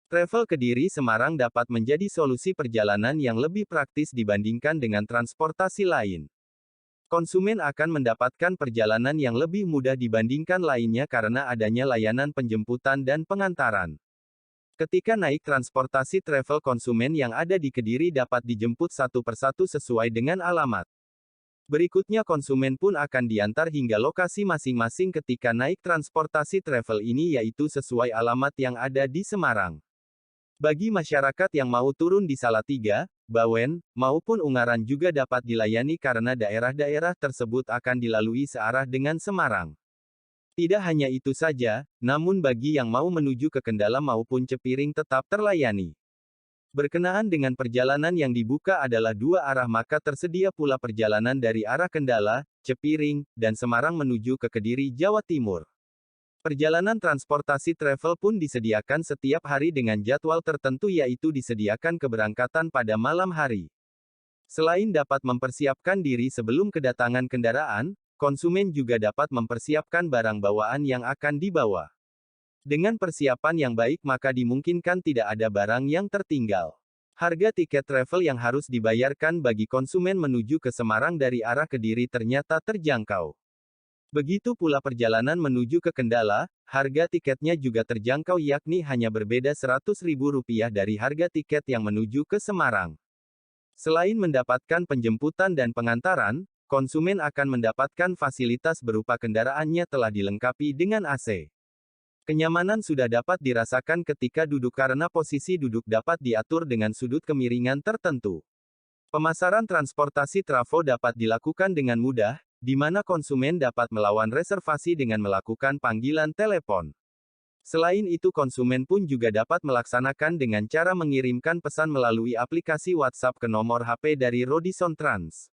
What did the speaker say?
Travel Kediri Semarang dapat menjadi solusi perjalanan yang lebih praktis dibandingkan dengan transportasi lain. Konsumen akan mendapatkan perjalanan yang lebih mudah dibandingkan lainnya karena adanya layanan penjemputan dan pengantaran. Ketika naik transportasi travel, konsumen yang ada di Kediri dapat dijemput satu persatu sesuai dengan alamat. Berikutnya konsumen pun akan diantar hingga lokasi masing-masing ketika naik transportasi travel ini, yaitu sesuai alamat yang ada di Semarang. Bagi masyarakat yang mau turun di Salatiga, Bawen, maupun Ungaran juga dapat dilayani karena daerah-daerah tersebut akan dilalui searah dengan Semarang. Tidak hanya itu saja, namun bagi yang mau menuju ke Kendala maupun Cepiring tetap terlayani. Berkenaan dengan perjalanan yang dibuka adalah dua arah, maka tersedia pula perjalanan dari arah Kendala, Cepiring, dan Semarang menuju ke Kediri, Jawa Timur. Perjalanan transportasi travel pun disediakan setiap hari dengan jadwal tertentu, yaitu disediakan keberangkatan pada malam hari. Selain dapat mempersiapkan diri sebelum kedatangan kendaraan, konsumen juga dapat mempersiapkan barang bawaan yang akan dibawa. Dengan persiapan yang baik maka dimungkinkan tidak ada barang yang tertinggal. Harga tiket travel yang harus dibayarkan bagi konsumen menuju ke Semarang dari arah Kediri ternyata terjangkau. Begitu pula perjalanan menuju ke Kendala, harga tiketnya juga terjangkau, yakni hanya berbeda Rp100.000 dari harga tiket yang menuju ke Semarang. Selain mendapatkan penjemputan dan pengantaran, konsumen akan mendapatkan fasilitas berupa kendaraannya telah dilengkapi dengan AC. Kenyamanan sudah dapat dirasakan ketika duduk karena posisi duduk dapat diatur dengan sudut kemiringan tertentu. Pemasaran transportasi travo dapat dilakukan dengan mudah, di mana konsumen dapat melawan reservasi dengan melakukan panggilan telepon. Selain itu konsumen pun juga dapat melaksanakan dengan cara mengirimkan pesan melalui aplikasi WhatsApp ke nomor HP dari Rodison Trans.